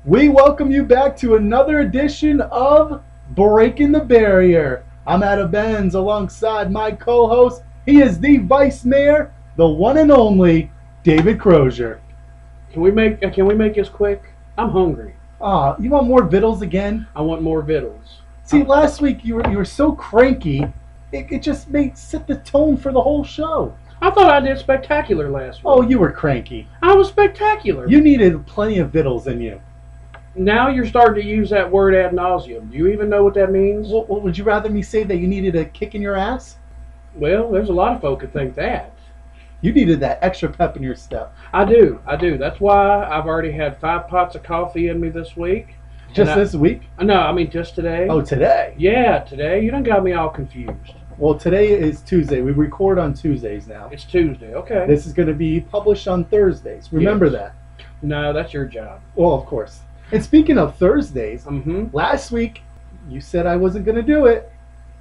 We welcome you back to another edition of Breaking the Barrier. I'm at a Benz alongside my co-host. He is the Vice Mayor, the one and only David Crosier. Can we make this quick? I'm hungry. You want more vittles again? I want more vittles. See, last week you were so cranky, it just set the tone for the whole show. I thought I did spectacular last week. Oh, you were cranky. I was spectacular. You needed plenty of vittles in you. Now you're starting to use that word ad nauseum. Do you even know what that means? Well, would you rather me say that you needed a kick in your ass? Well, there's a lot of folk that think that. You needed that extra pep in your step. I do. That's why I've already had 5 pots of coffee in me this week. Just this week? No, I mean just today. Oh, today? Yeah, today. You done got me all confused. Well, today is Tuesday. We record on Tuesdays now. It's Tuesday, okay. This is going to be published on Thursdays. Remember that. No, that's your job. Well, of course. And speaking of Thursdays, last week you said I wasn't going to do it,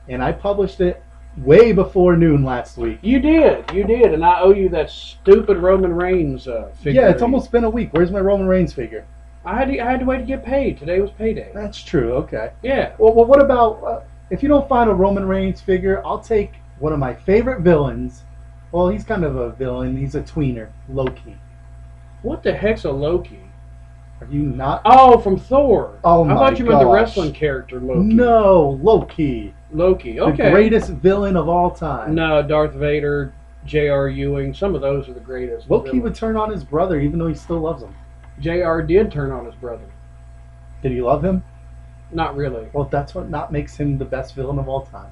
and I published it way before noon last week. You did, and I owe you that stupid Roman Reigns figure. Yeah, it's almost been a week. Where's my Roman Reigns figure? I had to wait to get paid. Today was payday. That's true, okay. Yeah. Well what about, if you don't find a Roman Reigns figure, I'll take one of my favorite villains. Well, he's kind of a villain. He's a tweener, Loki. What the heck's a Loki? Are you not? Oh, from Thor. Oh, my I thought you meant the wrestling character Loki. No, Loki. Loki, okay. The greatest villain of all time. No, Darth Vader, J.R. Ewing, some of those are the greatest. Loki would turn on his brother even though he still loves him. J.R. did turn on his brother. Did he love him? Not really. Well, that's what not makes him the best villain of all time.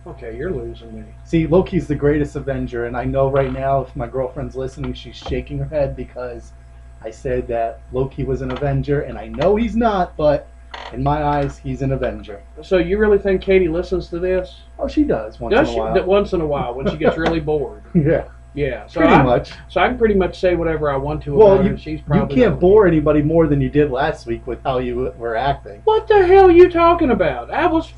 Okay, you're losing me. See, Loki's the greatest Avenger, and I know right now if my girlfriend's listening, she's shaking her head because I said that Loki was an Avenger, and I know he's not, but in my eyes, he's an Avenger. So you really think Katie listens to this? Oh, she does once in a while. Once in a while, when she gets really bored. Yeah. Yeah. So pretty much. So I can pretty much say whatever I want to about her, and she's probably... You can't bore anybody more than you did last week with how you were acting. What the hell are you talking about? That was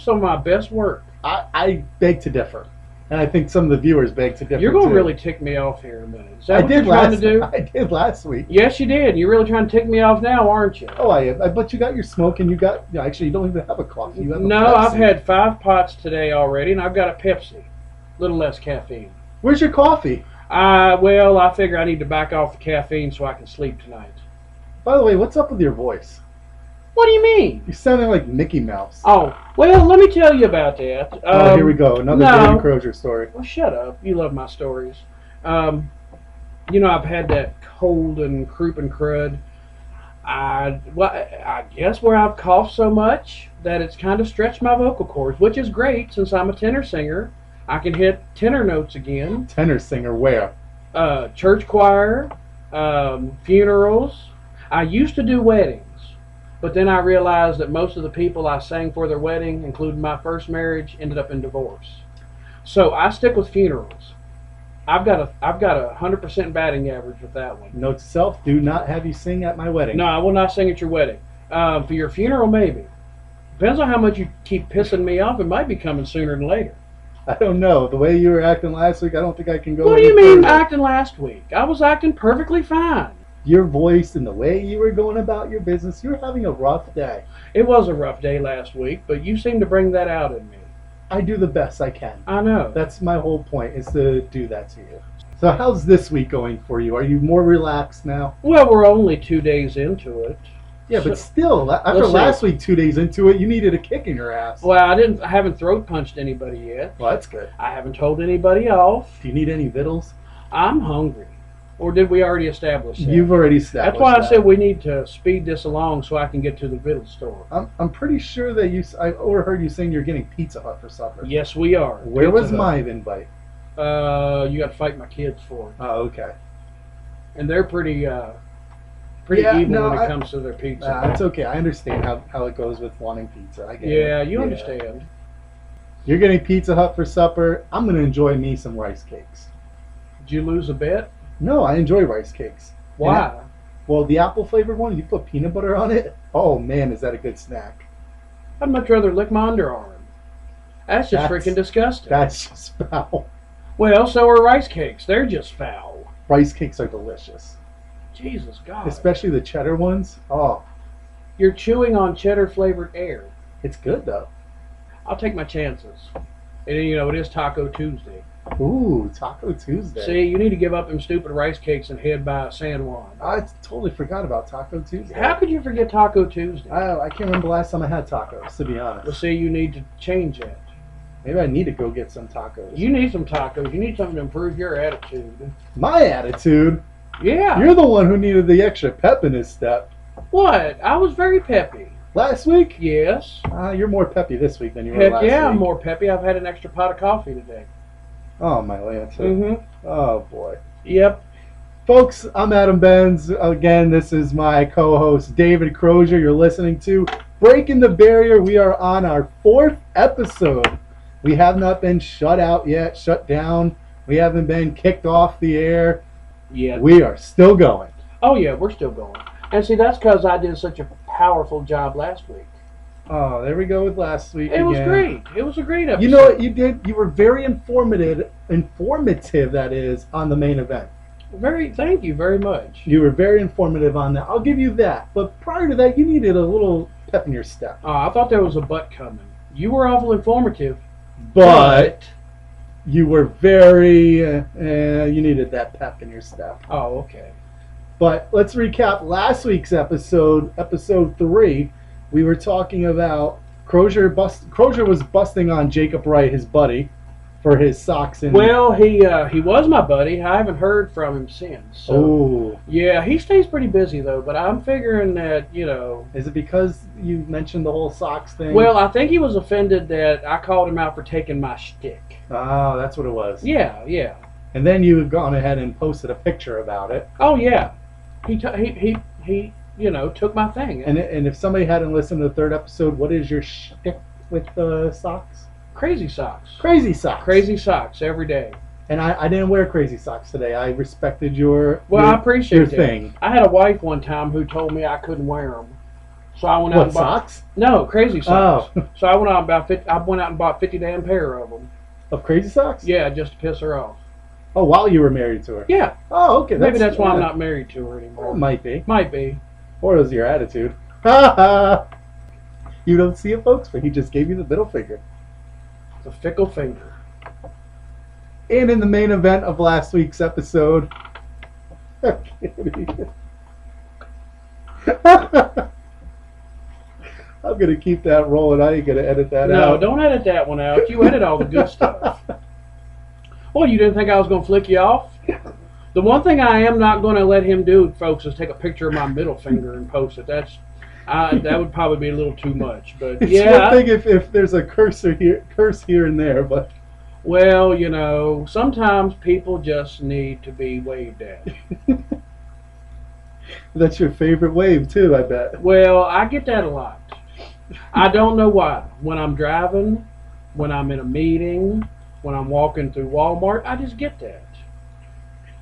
some of my best work. I beg to differ. And I think some of the viewers beg to differ. You're going to too. really tick me off here in a minute. Is that what you're trying to do? I did last week. Yes, you did. You're really trying to tick me off now, aren't you? Oh, I am. But you got your smoke, and you got... Actually, you don't even have a coffee. You have no, a Pepsi. I've had 5 pots today already, and I've got a Pepsi. A little less caffeine. Where's your coffee? Well, I figure I need to back off the caffeine so I can sleep tonight. By the way, what's up with your voice? What do you mean? You're sounding like Mickey Mouse. Oh, well, let me tell you about that. Here we go. Another David Crosier story. Well, shut up. You love my stories. You know, I've had that cold and croup and crud. I guess where I've coughed so much that it's kind of stretched my vocal cords, which is great since I'm a tenor singer. I can hit tenor notes again. Tenor singer where? Church choir, funerals. I used to do weddings. But then I realized that most of the people I sang for their wedding, including my first marriage, ended up in divorce. So I stick with funerals. I've got a 100% batting average with that one. Note to self: do not have you sing at my wedding. No, I will not sing at your wedding. For your funeral, maybe. Depends on how much you keep pissing me off. It might be coming sooner than later. I don't know. The way you were acting last week, I don't think I can go. What do you mean acting last week? I was acting perfectly fine. Your voice and the way you were going about your business, you were having a rough day. It was a rough day last week, but you seem to bring that out in me. I do the best I can. I know. That's my whole point, is to do that to you. So how's this week going for you? Are you more relaxed now? Well, we're only 2 days into it. Yeah, but still, after let's see. last week, 2 days into it, you needed a kick in your ass. Well, I haven't throat punched anybody yet. Well, that's good. I haven't told anybody off. Do you need any vittles? I'm hungry. Or did we already establish that? You've already established That's why I that. said we need to speed this along so I can get to the Vittle store. I'm pretty sure that I overheard you saying you're getting Pizza Hut for supper. Yes, we are. Where Pizza was Hut. my invite? You got to fight my kids for it. Oh, okay. And they're pretty Yeah, evil no, when it comes to their pizza. It's okay. I understand how it goes with wanting pizza. I get it. Yeah, you understand. You're getting Pizza Hut for supper. I'm going to enjoy me some rice cakes. Did you lose a bet? No, I enjoy rice cakes. Why? Well, the apple flavored one, you put peanut butter on it. Oh man, is that a good snack? I'd much rather lick my underarm. That's just freaking disgusting. That's just foul. Well, so are rice cakes. They're just foul. Rice cakes are delicious. Jesus God. Especially the cheddar ones. Oh, You're chewing on cheddar flavored air. it's good though. I'll take my chances. And it is Taco Tuesday. Ooh, Taco Tuesday. See, you need to give up them stupid rice cakes and head by San Juan. I totally forgot about Taco Tuesday. How could you forget Taco Tuesday? I can't remember the last time I had tacos, to be honest. Well, see, you need to change that. Maybe I need to go get some tacos. You need some tacos. You need something to improve your attitude. My attitude? Yeah. You're the one who needed the extra pep in his step. What? I was very peppy. Last week? Yes. You're more peppy this week than you were Heck last yeah, week. I'm more peppy. I've had an extra pot of coffee today. Oh, my Lanta. Mm-hmm. Oh, boy. Yep. Folks, I'm Adam Benz. Again, this is my co-host, David Crosier. You're listening to Breaking the Barrier. We are on our 4th episode. We have not been shut out yet, shut down. We haven't been kicked off the air. Yeah. We are still going. Oh, yeah, we're still going. And see, that's because I did such a powerful job last week. Oh, there we go with last week It was again. great. It was a great episode. You know what you did? You were very informative, that is, on the main event. Thank you very much. You were very informative on that. I'll give you that. But prior to that, you needed a little pep in your step. I thought there was a butt coming. You were awful informative. But you were very, you needed that pep in your step. Oh, okay. But let's recap last week's episode 3. We were talking about Crosier was busting on Jacob Wright, his buddy, for his socks. Well, he was my buddy. I haven't heard from him since. So, oh. yeah, he stays pretty busy, though. But I'm figuring that, Is it because you mentioned the whole socks thing? Well, I think he was offended that I called him out for taking my shtick. Oh, that's what it was. Yeah, yeah. And then you had gone ahead and posted a picture about it. Oh, yeah. He took my thing. And if somebody hadn't listened to the 3rd episode, what is your shtick with the socks? Crazy socks. Crazy socks. Crazy socks every day. And I didn't wear crazy socks today. I respected your I appreciate your that. thing. I had a wife one time who told me I couldn't wear them, so I went out What, and bought socks? No, crazy socks. Oh. So I went out and bought 50 damn pair of them. Of crazy socks? Yeah, just to piss her off. Oh, while you were married to her? Yeah. Oh, okay. Maybe that's why I'm not married to her anymore. It might be. Might be. Or it was your attitude. Ha ha! You don't see it, folks, but he just gave you the middle finger. The fickle finger. And in the main event of last week's episode, I'm going to keep that rolling. I ain't going to edit that out. No, don't edit that one out. You edit all the good stuff. Well, you didn't think I was going to flick you off? The one thing I am not going to let him do, folks, is take a picture of my middle finger and post it. That would probably be a little too much. But It's yeah. one thing if there's a curse here and there, but Well, sometimes people just need to be waved at. that's your favorite wave too, I bet. Well, I get that a lot. I don't know why. When I'm driving, when I'm in a meeting, when I'm walking through Walmart, I just get that.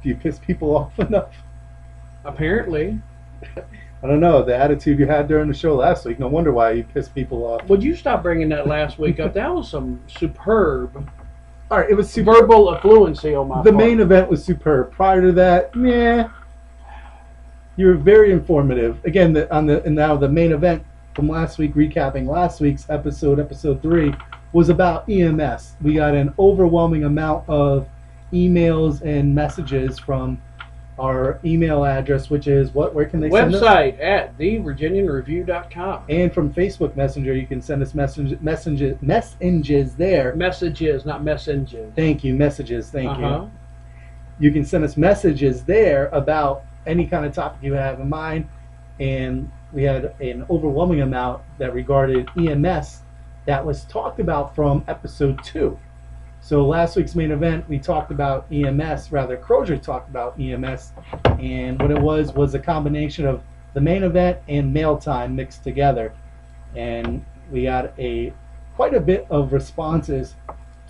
Do you piss people off enough? Apparently. I don't know. The attitude you had during the show last week, no wonder why you pissed people off. Would you stop bringing that last week up? That was some superb All right, it was super. verbal affluency on my The part. main event was superb. Prior to that, meh. You were very informative. Again, now the main event from last week, recapping last week's episode 3, was about EMS. We got an overwhelming amount of emails and messages from our email address, which is what? Where can they send us? Website at thevirginianreview.com. And from Facebook Messenger, you can send us messages there. Messages, not messengers. Thank you, messages. Thank you. You can send us messages there about any kind of topic you have in mind. And we had an overwhelming amount that regarded EMS that was talked about from episode 2. So last week's main event, we talked about EMS, rather Crosier talked about EMS, and what it was a combination of the main event and mail time mixed together. And we got quite a bit of responses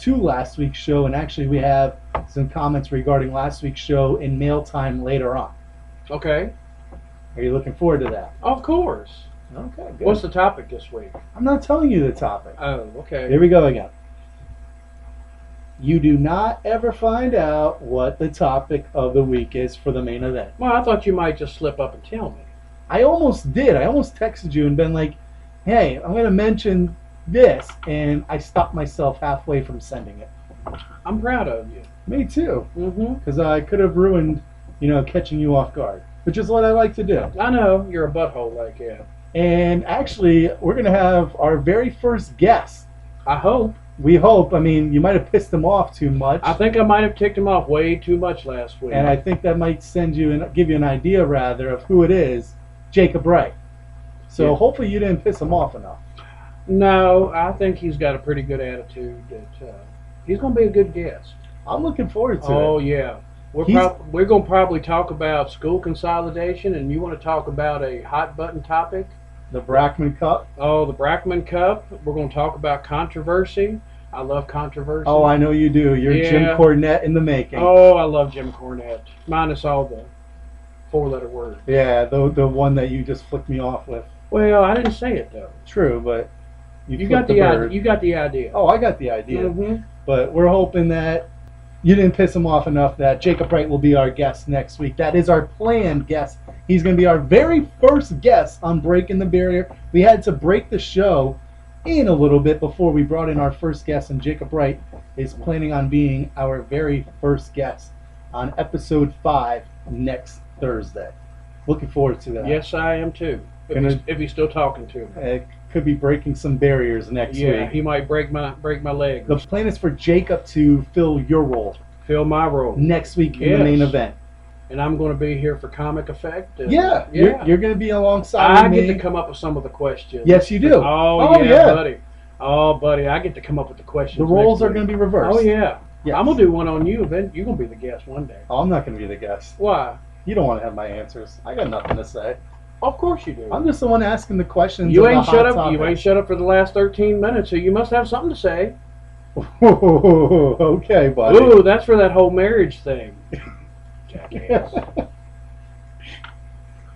to last week's show, and actually we have some comments regarding last week's show in mail time later on. Okay. Are you looking forward to that? Of course. Okay, good. What's the topic this week? I'm not telling you the topic. Oh, okay. Here we go again. You do not ever find out what the topic of the week is for the main event. Well, I thought you might just slip up and tell me. I almost did. I almost texted you and been like, hey, I'm going to mention this, and I stopped myself halfway from sending it. I'm proud of you. Me too. Mm-hmm. Because I could have ruined, catching you off guard, which is what I like to do. I know. You're a butthole like that. And actually, we're going to have our very first guest. I hope. We hope. I mean, you might have pissed him off too much. I think I might have ticked him off way too much last week. And I think that might give you an idea, rather, of who it is, Jacob Wright. So Yeah. hopefully you didn't piss him off enough. No, I think he's got a pretty good attitude. That he's going to be a good guest. I'm looking forward to it. Oh, yeah. We're going to probably talk about school consolidation, and you want to talk about a hot button topic? The Brackman Cup. Oh, the Brackman Cup. We're going to talk about controversy. I love controversy. Oh, I know you do. You're Yeah. Jim Cornette in the making. Oh, I love Jim Cornette. Minus all the four-letter words. Yeah, the one that you just flicked me off with. Well, I didn't say it, though. True, but You got the idea. You got the idea. Oh, I got the idea. Mm-hmm. But we're hoping that you didn't piss him off enough that Jacob Wright will be our guest next week. That is our planned guest. He's going to be our very first guest on Breaking the Barrier. We had to break the show in a little bit before we brought in our first guest, and Jacob Wright is planning on being our very first guest on episode 5 next Thursday. Looking forward to that. Yes, I am too. If he's still talking to me. Could be breaking some barriers next week. Yeah, he might break my leg. The plan is for Jacob to fill your role Fill my role. next week in the main event. And I'm going to be here for comic effect. Yeah. You're going to be alongside I me. get to come up with some of the questions. Yes, you do. Oh, yeah, buddy. Oh, buddy, I get to come up with the questions. The roles next are week. going to be reversed. Oh, yeah. Yes. I'm going to do one on you, then you're going to be the guest one day. Oh, I'm not going to be the guest. Why? You don't want to have my answers. I got nothing to say. Of course you do. I'm just the one asking the questions. You of the ain't hot shut up. topics. You ain't shut up for the last 13 minutes, so you must have something to say. Okay, buddy. Ooh, that's for that whole marriage thing. Jackass.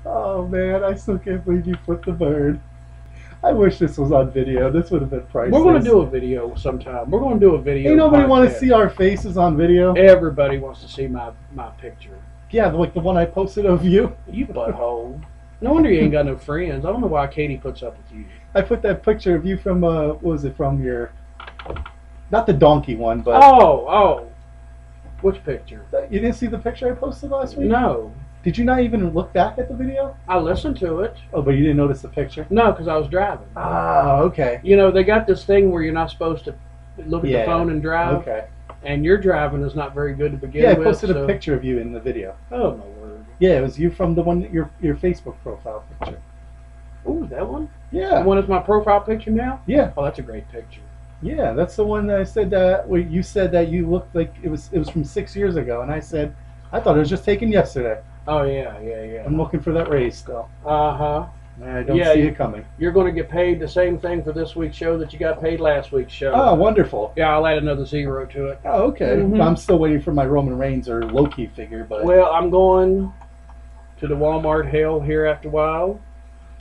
Oh, man, I still can't believe you flipped the bird. I wish this was on video. This would have been priceless. We're going to do a video sometime. We're going to do a video. Ain't nobody want to podcast. see our faces on video? Everybody wants to see my picture. Yeah, like the one I posted of you. You butthole. No wonder you ain't got no friends. I don't know why Katie puts up with you. I put that picture of you from, what was it, from your, not the donkey one, but. Oh. Which picture? You didn't see the picture I posted last week? No. Did you not even look back at the video? I listened to it. Oh, but you didn't notice the picture? No, because I was driving. Ah, okay. You know, they got this thing where you're not supposed to look at the phone and drive. Okay. And your driving is not very good to begin Yeah, I with. posted a picture of you in the video. Oh, my word. Yeah, it was you from the one, your Facebook profile picture. Ooh, that one? Yeah. The one is my profile picture now? Yeah. Oh, that's a great picture. Yeah, that's the one that I said that, where you said that you looked like it was from 6 years ago, and I said, I thought it was just taken yesterday. Oh, yeah. I'm looking for that raise still. Uh-huh. I don't see it coming. You're going to get paid the same thing for this week's show that you got paid last week's show. Oh, wonderful. Yeah, I'll add another 0 to it. Oh, okay. Mhm. I'm still waiting for my Roman Reigns or Loki figure, but Well, I'm going to the Walmart hell here after a while.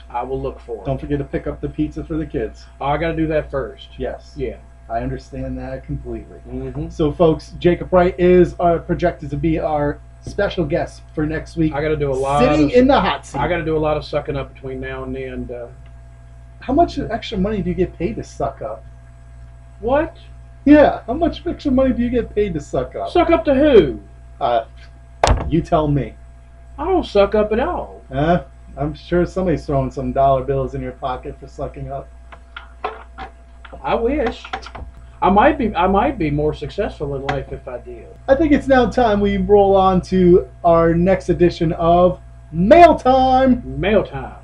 I will look for it. don't forget to pick up the pizza for the kids. Oh, I got to do that first. Yes. Yeah. I understand that completely. Mm-hmm. So, folks, Jacob Wright is projected to be our special guest for next week. I got to do a lot sitting in the hot seat. I got to do a lot of sucking up between now and then. How much extra money do you get paid to suck up? What? Yeah, how much extra money do you get paid to suck up? Suck up to who? You tell me. I don't suck up at all. I'm sure somebody's throwing some dollar bills in your pocket for sucking up. I wish. I might be more successful in life if I did. I think it's now time we roll on to our next edition of Mail Time. Mail time.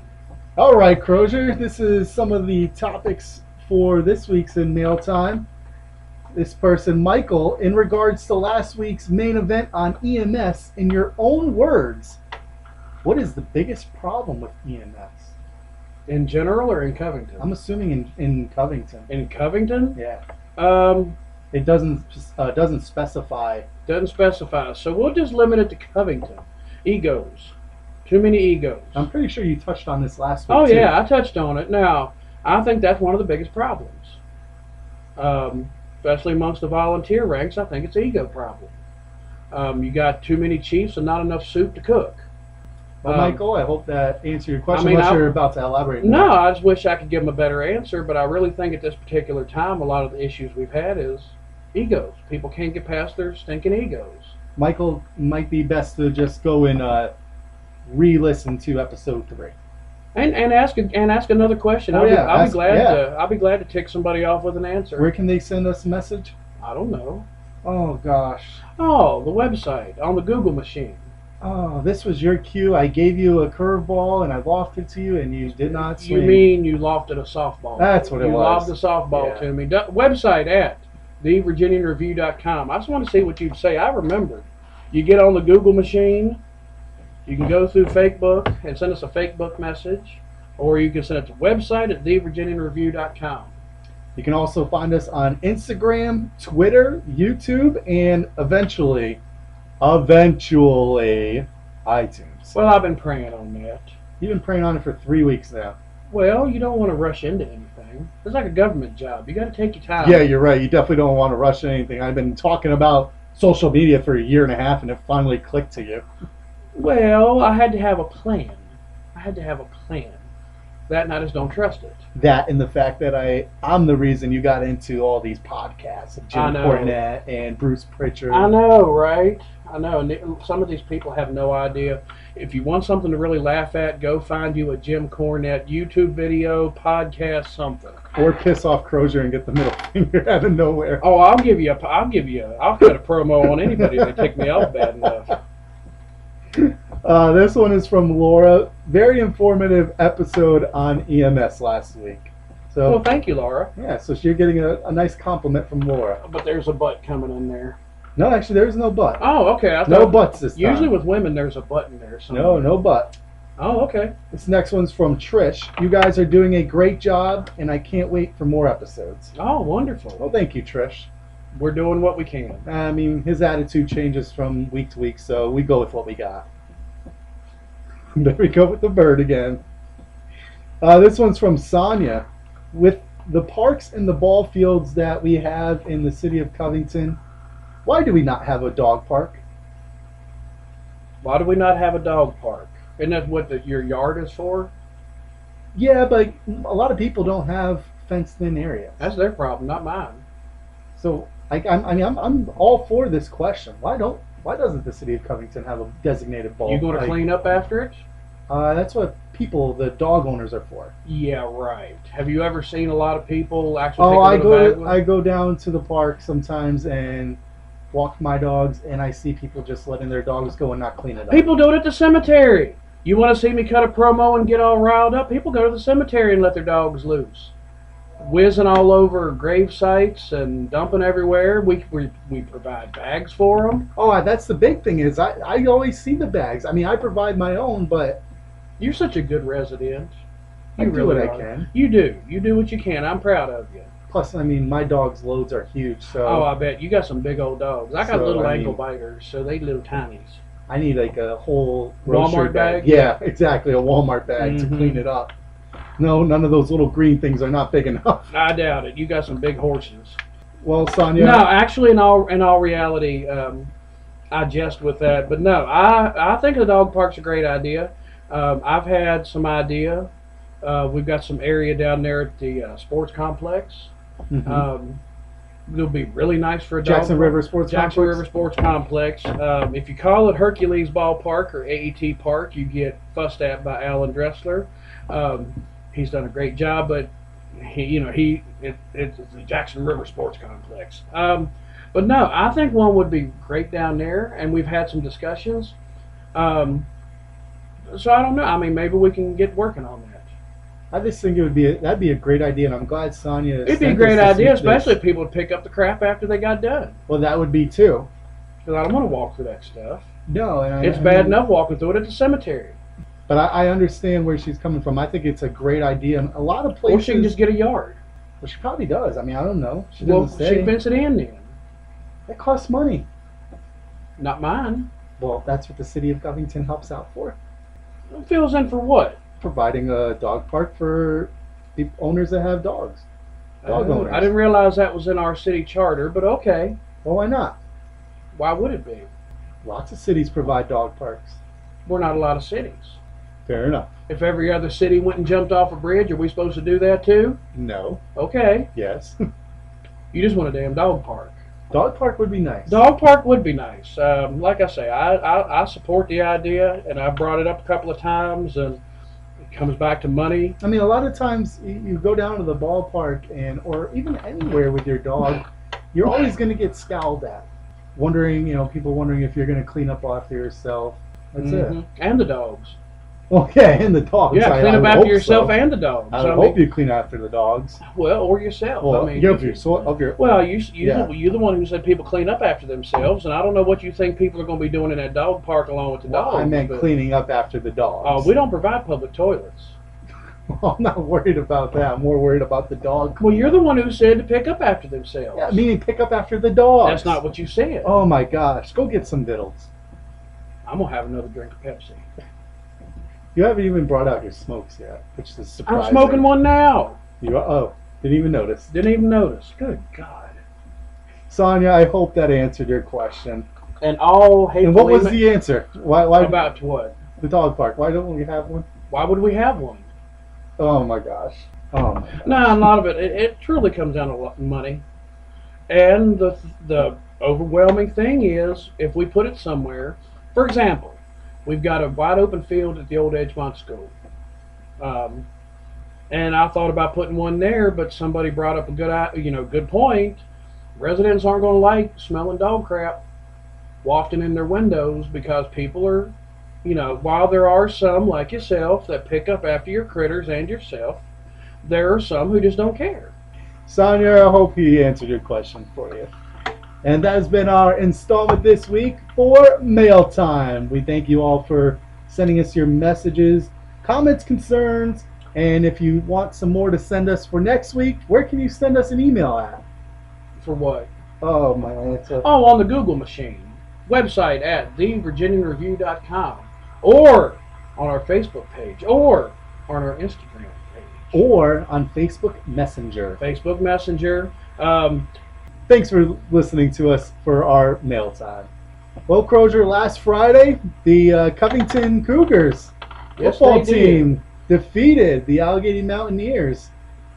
All right, Crosier, this is some of the topics for this week's in Mail Time. This person, Michael, in regards to last week's main event on EMS, in your own words, what is the biggest problem with EMS? In general or in Covington? I'm assuming in Covington. In Covington? Yeah. Um, It doesn't specify. doesn't specify. So we'll just limit it to Covington. Egos. Too many egos. I'm pretty sure you touched on this last week. Oh too. yeah, I touched on it. Now, I think that's one of the biggest problems. Especially amongst the volunteer ranks, I think it's an ego problem. You got too many chiefs and not enough soup to cook. Well, Michael, I hope that answered your question. I mean, unless you're about to elaborate more. No, I just wish I could give them a better answer, but I really think at this particular time, a lot of the issues we've had is egos. People can't get past their stinking egos. Michael, might be best to just go and re-listen to episode 3. And ask another question. Oh, yeah. I'll be glad to tick somebody off with an answer. Where can they send us a message? I don't know. Oh gosh. Oh, the website on the Google machine. Oh, this was your cue. I gave you a curveball and I lofted it to you, and you did not swing. You mean you lofted a softball? That's what it was. You lofted a softball to me. Website at thevirginianreview.com. I just want to see what you'd say. I remembered. You get on the Google machine. You can go through Facebook and send us a Facebook message, or you can send it to website at thevirginianreview.com. You can also find us on Instagram, Twitter, YouTube, and eventually, iTunes. Well, I've been praying on that. You've been praying on it for 3 weeks now. Well, you don't want to rush into anything. It's like a government job. You got to take your time. Yeah, you're right. You definitely don't want to rush anything. I've been talking about social media for a year and a half, and it finally clicked to you. Well, I had to have a plan. That and I just don't trust it. That and the fact that I'm the reason you got into all these podcasts of Jim Cornette and Bruce Pritchard. I know, right? I know. And some of these people have no idea. If you want something to really laugh at, go find you a Jim Cornette YouTube video, podcast, something. Or piss off Crosier and get the middle finger out of nowhere. Oh, I'll cut a promo on anybody that tick me off bad enough. This one is from Laura. Very informative episode on EMS last week. So, well, thank you, Laura. Yeah, so you're getting a nice compliment from Laura. But there's a butt coming in there. No, actually, there's no butt. Oh, okay. No butts this time. Usually with women, there's a butt in there somewhere. No butt. Oh, okay. This next one's from Trish. You guys are doing a great job, and I can't wait for more episodes. Oh, wonderful. Well, thank you, Trish. We're doing what we can. I mean, his attitude changes from week to week, so we go with what we got. There we go with the bird again. This one's from Sonia. With the parks and the ball fields that we have in the city of Covington, why do we not have a dog park? Why do we not have a dog park? Isn't that what your yard is for? Yeah, but a lot of people don't have fenced-in areas. That's their problem, not mine. So I'm all for this question. Why doesn't the city of Covington have a designated ball? You going to clean up after it? That's what the dog owners are for. Yeah, right. Have you ever seen a lot of people actually? Oh, I go down to the park sometimes and walk my dogs, and I see people just letting their dogs go and not clean it up. People do it at the cemetery. You want to see me cut a promo and get all riled up? People go to the cemetery and let their dogs loose, whizzing all over grave sites and dumping everywhere. We provide bags for them. Oh, that's the big thing is I always see the bags. I mean, I provide my own, but you're such a good resident. You do what I can. You do what you can. I'm proud of you. Plus, I mean, my dog's loads are huge, so. Oh, I bet you got some big old dogs. I got little ankle biters, so they little tinies. I need like a whole Walmart bag. Yeah, exactly, a Walmart bag to clean it up. No, none of those little green things are not big enough. I doubt it. You got some big horses. Well, Sonia. No, actually, in all reality, I jest with that, but no, I think the dog park's a great idea. I've had some idea. We've got some area down there at the sports complex. It'll be really nice for a Jackson dog River Sports Jackson Complex? River Sports Complex. If you call it Hercules Ballpark or AET Park, you get fussed at by Alan Dressler. He's done a great job, but it's the Jackson River Sports Complex. But no, I think one would be great down there, and we've had some discussions. So I don't know. I mean, maybe we can get working on that. I just think that'd be a great idea, and I'm glad Sonia. It'd be a great idea, especially if people would pick up the crap after they got done. Well, that would be too. Because I don't want to walk through that stuff. No, and it's bad enough walking through it at the cemetery. But I understand where she's coming from. I think it's a great idea, and a lot of places. Or she can just get a yard. Well, she probably does. I mean, I don't know. She doesn't say. She fence it in then. That costs money. Not mine. Well, that's what the city of Covington helps out for. It fills in for what? Providing a dog park for the owners that have dogs. Dog owners. I didn't realize that was in our city charter, but okay. Well, why not? Why would it be? Lots of cities provide dog parks. We're not a lot of cities. Fair enough. If every other city went and jumped off a bridge, are we supposed to do that too? No. Okay. Yes. You just want a damn dog park. Dog park would be nice. Dog park would be nice. Like I say, I support the idea, and I've brought it up a couple of times, and it comes back to money. I mean, a lot of times you go down to the ballpark or even anywhere with your dog, you're always going to get scowled at. People wondering if you're going to clean up after yourself. That's it. And the dogs. Okay, and the dogs. Yeah, clean up after yourself and the dogs. I hope you clean after the dogs. Well, or yourself. Well, I mean, you're the one who said people clean up after themselves, and I don't know what you think people are going to be doing in that dog park along with the dogs. I meant cleaning up after the dogs. We don't provide public toilets. Well, I'm not worried about that. I'm more worried about the dog. Well, you're the one who said to pick up after themselves. Yeah, meaning pick up after the dogs. That's not what you said. Oh my gosh, go get some vittles. I'm going to have another drink of Pepsi. You haven't even brought out your smokes yet, which is surprising. I'm smoking one now. Didn't even notice. Didn't even notice. Good God. Sonia, I hope that answered your question. And all hateful. And what was the answer? Why about what? The dog park. Why don't we have one? Why would we have one? Oh my gosh. Oh my gosh. No, a lot of it truly comes down to money. And the overwhelming thing is, if we put it somewhere, for example, we've got a wide open field at the old Edgemont School. And I thought about putting one there, but somebody brought up a good point. Residents aren't going to like smelling dog crap wafting in their windows because people are, while there are some like yourself that pick up after your critters and yourself, there are some who just don't care. Sonia, I hope he answered your question for you. And that has been our installment this week for Mail Time. We thank you all for sending us your messages, comments, concerns, and if you want some more to send us for next week, where can you send us an email at? For what? Oh, my answer. Oh, on the Google machine. Website at thevirginianreview.com, or on our Facebook page, or on our Instagram page. Or on Facebook Messenger. Facebook Messenger. Thanks for listening to us for our Mail Time. Well, Crosier, last Friday, the Covington Cougars football team defeated the Alleghany Mountaineers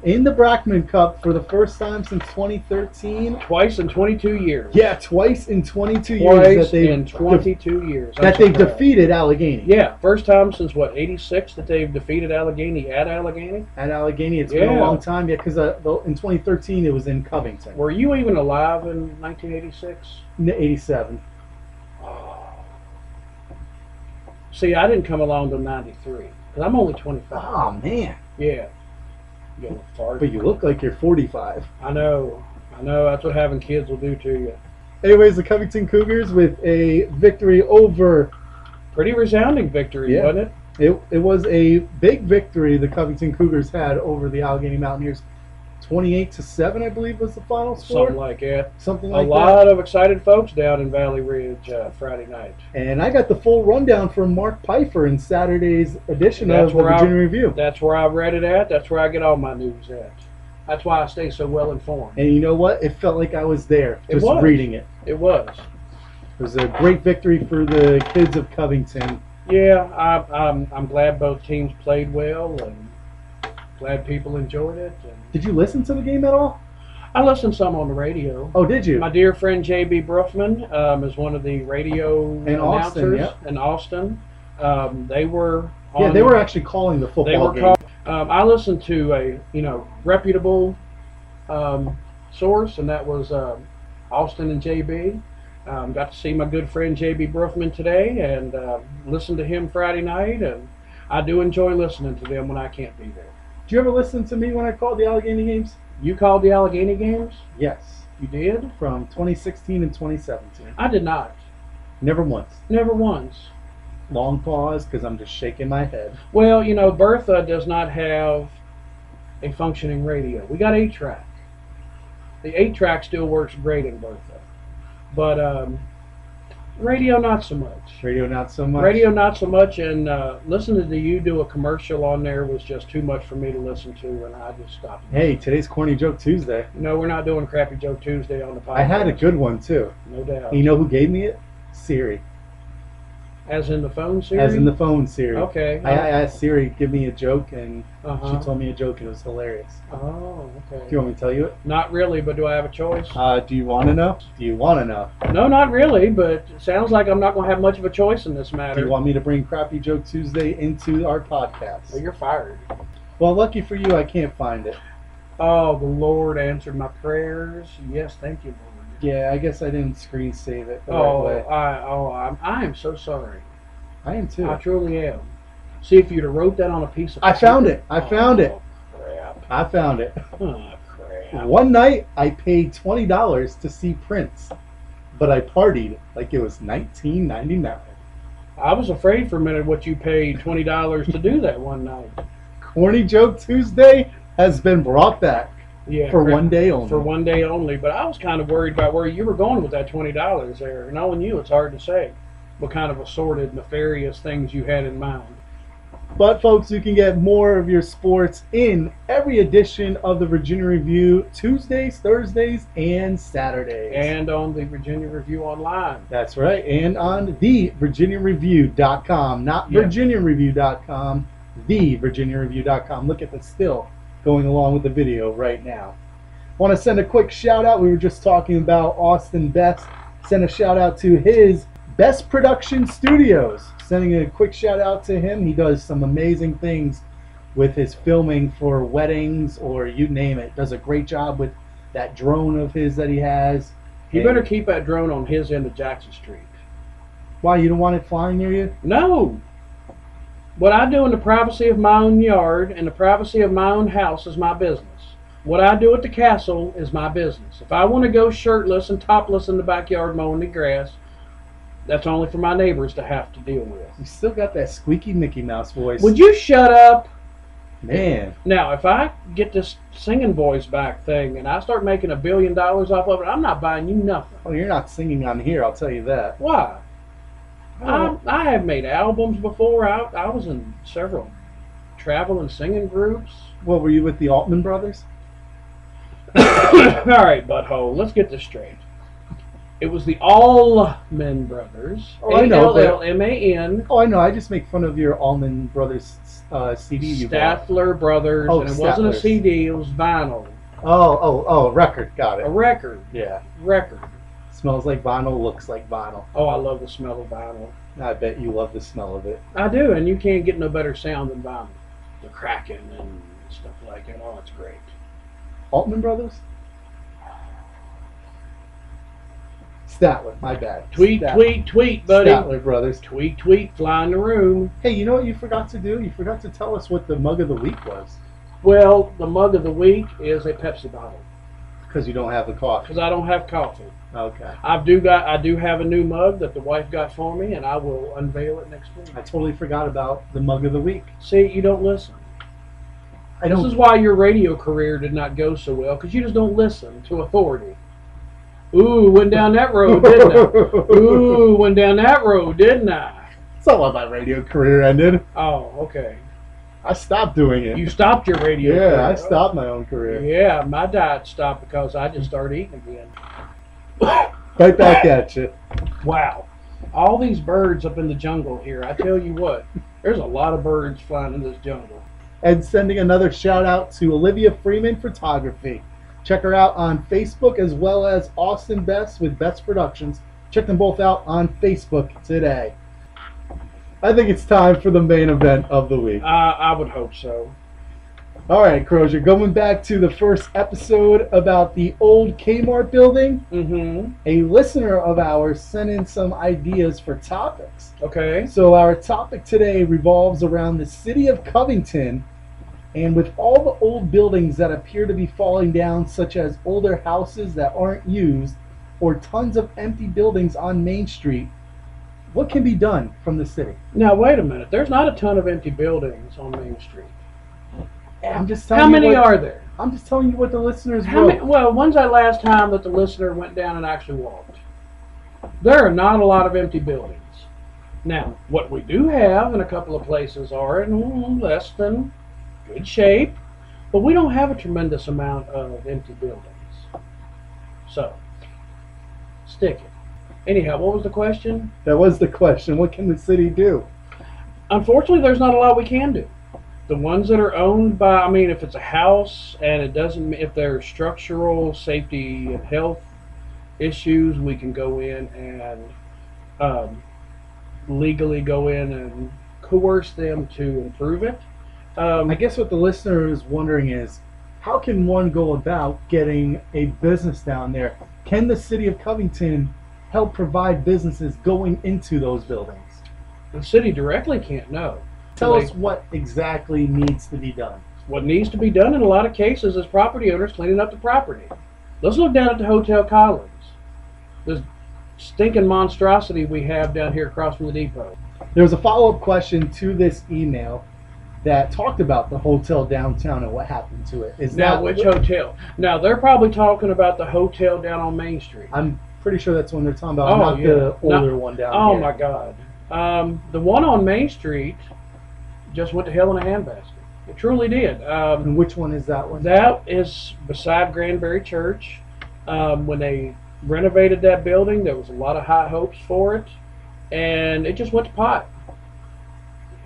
in the Brackman Cup for the first time since 2013. Twice in 22 years. Yeah, twice in 22 years. Twice in 22 years. That they've defeated Alleghany. Yeah, first time since, 86 that they've defeated Alleghany at Alleghany? At Alleghany. It's been a long time. Yeah, because in 2013 it was in Covington. Were you even alive in 1986? 87. See, I didn't come along till 93, because I'm only 25. Oh, man. Yeah. You little fart. But you look like you're 45. I know. That's what having kids will do to you. Anyways, the Covington Cougars with a victory over... Pretty resounding victory, wasn't it? It was a big victory the Covington Cougars had over the Alleghany Mountaineers. 28-7, I believe, was the final score. Something like that. Something like that. A lot of excited folks down in Valley Ridge Friday night. And I got the full rundown from Mark Pfeiffer in Saturday's edition of the Virginia Review. That's where I read it at. That's where I get all my news at. That's why I stay so well informed. And you know what? It felt like I was there just reading it. It was. It was a great victory for the kids of Covington. Yeah, I'm glad both teams played well, and glad people enjoyed it. And did you listen to the game at all? I listened some on the radio. Oh, did you? My dear friend J.B. Bruffman is one of the radio announcers in Austin. They were on, yeah, they were actually calling the football game. I listened to a reputable source, and that was Austin and J.B. Got to see my good friend J.B. Bruffman today, and listened to him Friday night, and I do enjoy listening to them when I can't be there. Did you ever listen to me when I called the Alleghany games? You called the Alleghany games? Yes. You did? From 2016 and 2017. I did not. Never once. Never once. Long pause because I'm just shaking my head. Well, Bertha does not have a functioning radio. We got 8-track. The 8-track still works great in Bertha. But radio not so much. Radio not so much? Radio not so much, and listening to you do a commercial on there was just too much for me to listen to, and I just stopped. Hey, today's Corny Joke Tuesday. No, we're not doing Crappy Joke Tuesday on the podcast. I had a good one, too. No doubt. And you know who gave me it? Siri. As in the phone Siri? As in the phone Siri. Okay. I asked Siri, give me a joke, and Uh-huh. she told me a joke, and it was hilarious. Oh, okay. Do you want me to tell you it? Not really, but do I have a choice? Do you want to know? Do you want to know? No, not really, but it sounds like I'm not going to have much of a choice in this matter. Do you want me to bring Crappy Joke Tuesday into our podcast? Well, you're fired. Well, lucky for you, I can't find it. Oh, the Lord answered my prayers. Yes, thank you, Lord. Yeah, I guess I didn't screen save it the right Oh, way. I am so sorry. I am too. I truly am. See, if you'd have wrote that on a piece of paper. I found it. I found it. Crap. I found it. Oh, crap. One night, I paid $20 to see Prince, but I partied like it was 1999. I was afraid for a minute what you paid $20 to do that one night. Corny Joke Tuesday has been brought back. Yeah, For one day only. For one day only. But I was kind of worried about where you were going with that $20 there. Knowing you, it's hard to say what kind of assorted, nefarious things you had in mind. But folks, you can get more of your sports in every edition of the Virginia Review Tuesdays, Thursdays, and Saturdays. And on the Virginia Review Online. That's right. And on thevirginiareview.com. Not virginiareview.com. Thevirginiareview.com. Look at the still going along with the video right now. Want to send a quick shout out. We were just talking about Austin Best. Send a shout out to his Best Production Studios. Sending a quick shout out to him. He does some amazing things with his filming for weddings or you name it. Does a great job with that drone of his that he has. You better keep that drone on his end of Jackson Street. Why, you don't want it flying near you? No. What I do in the privacy of my own yard and the privacy of my own house is my business. What I do at the castle is my business. If I want to go shirtless and topless in the backyard mowing the grass, that's only for my neighbors to have to deal with. You still got that squeaky Mickey Mouse voice. Would you shut up? Man. Now, if I get this singing voice back thing and I start making $1 billion off of it, I'm not buying you nothing. Oh, you're not singing on here, I'll tell you that. Why? Oh. I have made albums before. I was in several travel and singing groups. What, were you with the Altman brothers? All right, butthole, let's get this straight. It was the Allman Brothers. Oh, I know, but- Allman. Oh, I know. I just make fun of your Allman Brothers CD you bought. Statler Brothers, Oh, and it wasn't a Statlers. CD, it was vinyl. Oh, record. Got A it. record. Yeah. Record. Smells like vinyl, looks like vinyl. Oh, I love the smell of vinyl. I bet you love the smell of it. I do, and you can't get no better sound than vinyl. The cracking and stuff like that. Oh, it's great. Altman Brothers? Statler, my bad. Tweet, tweet, buddy. Statler Brothers. Tweet, fly in the room. Hey, you know what you forgot to do? You forgot to tell us what the mug of the week was. Well, the mug of the week is a Pepsi bottle Because you don't have the coffee. because I don't have coffee. Okay. I do have a new mug that the wife got for me, and I will unveil it next week. I totally forgot about the mug of the week. See, you don't listen. I This don't. is why your radio career did not go so well, because you just don't listen to authority. Ooh, went down that road, didn't I? Ooh, went down that road, didn't I? It's not why my radio career ended. Oh, okay. I stopped doing it. You stopped your radio career. Yeah, I stopped my own career. Yeah, my diet stopped because I just started eating again. Right back at you. Wow. All these birds up in the jungle here, I tell you what, there's a lot of birds flying in this jungle. And sending another shout out to Olivia Freeman Photography. Check her out on Facebook, as well as Austin Best with Best Productions. Check them both out on Facebook today. I think it's time for the main event of the week. I would hope so. All right, Crosier, going back to the first episode about the old Kmart building, a listener of ours sent in some ideas for topics. Okay. So our topic today revolves around the city of Covington, and with all the old buildings that appear to be falling down, such as older houses that aren't used, or tons of empty buildings on Main Street, what can be done from the city? Now, wait a minute. There's not a ton of empty buildings on Main Street. I'm just telling How you many what, are there? I'm just telling you what the listeners wrote. Well, when's that last time that the listener went down and actually walked? There are not a lot of empty buildings. Now, what we do have in a couple of places are in less than good shape, but we don't have a tremendous amount of empty buildings. So, stick it. Anyhow, what was the question? That was the question. What can the city do? Unfortunately, there's not a lot we can do. The ones that are owned by, I mean, if it's a house and it doesn't, if there are structural safety and health issues, we can go in and legally go in and coerce them to improve it. I guess what the listener is wondering is, how can one go about getting a business down there? Can the city of Covington help provide businesses going into those buildings? The city directly can't know. Tell us what exactly needs to be done. What needs to be done in a lot of cases is property owners cleaning up the property. Let's look down at the Hotel Collins. This stinking monstrosity we have down here across from the depot. There was a follow-up question to this email that talked about the hotel downtown and what happened to it. Is Now, that which hotel? Now, they're probably talking about the hotel down on Main Street. I'm pretty sure that's what they're talking about, not the older one down Oh, here. my God. The one on Main Street just went to hell in a handbasket. It truly did. And which one is that one? That is beside Granbury Church. When they renovated that building, there was a lot of high hopes for it, and it just went to pot.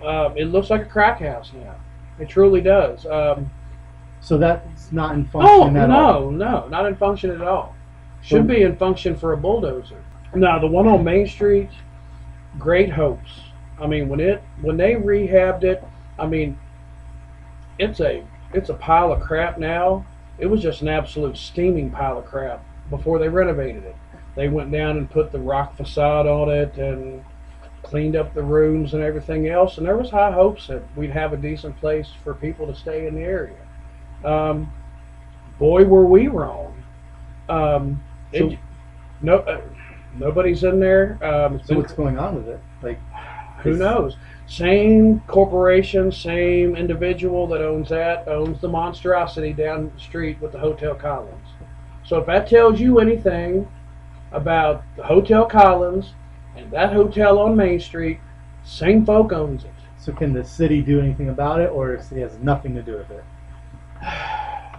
It looks like a crack house now. It truly does. So that's not in function at all? No, not in function at all. Should be in function for a bulldozer. Now, the one on Main Street, great hopes. I mean, when they rehabbed it, I mean, it's a pile of crap now. It was just an absolute steaming pile of crap before they renovated it. They went down and put the rock facade on it and cleaned up the rooms and everything else, and there was high hopes that we'd have a decent place for people to stay in the area. Boy, were we wrong. Nobody's in there. So what's going on with it? Like, who knows? Same corporation, same individual that owns the monstrosity down the street with the Hotel Collins. So if that tells you anything about the Hotel Collins and that hotel on Main Street, same folk owns it. So can the city do anything about it, or the city has nothing to do with it?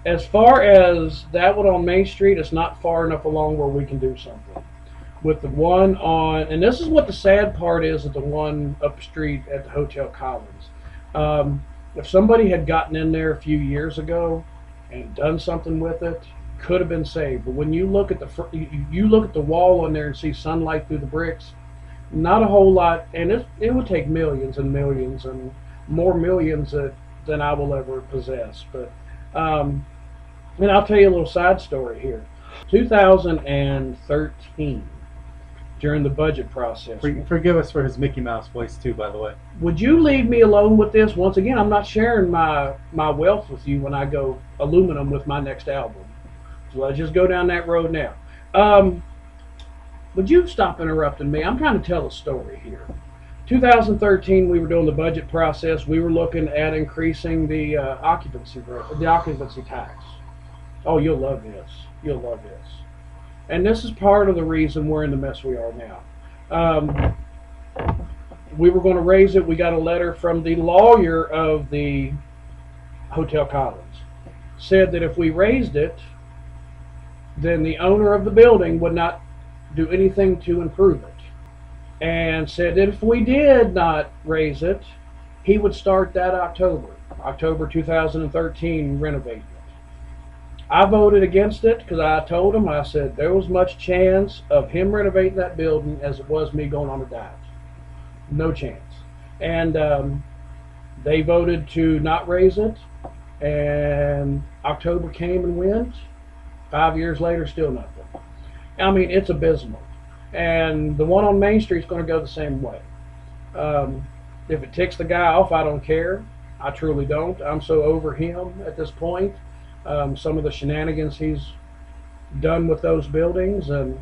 As far as that one on Main Street, it's not far enough along where we can do something. With the one on, and this is what the sad part is of the one up street at the Hotel Collins. If somebody had gotten in there a few years ago and done something with it, could have been saved. But when you look at the wall on there and see sunlight through the bricks, not a whole lot, and it would take millions and millions and more millions than I will ever possess. But and I'll tell you a little side story here. 2013. During the budget process. Forgive us for his Mickey Mouse voice too, by the way. Would you leave me alone with this? Once again, I'm not sharing my wealth with you when I go aluminum with my next album. So let's just go down that road now. Would you stop interrupting me? I'm trying to tell a story here. 2013, we were doing the budget process. We were looking at increasing the occupancy tax. Oh, you'll love this. You'll love this. And this is part of the reason we're in the mess we are now. We were going to raise it. We got a letter from the lawyer of the Hotel Collins. Said that if we raised it, then the owner of the building would not do anything to improve it. And said that if we did not raise it, he would start that October 2013, renovating it. I voted against it because I told him, I said, there was much chance of him renovating that building as it was me going on a diet. No chance. And they voted to not raise it, and October came and went. 5 years later, still nothing. I mean, it's abysmal. And the one on Main Street is going to go the same way. If it ticks the guy off, I don't care. I truly don't. I'm so over him at this point. Some of the shenanigans he's done with those buildings, and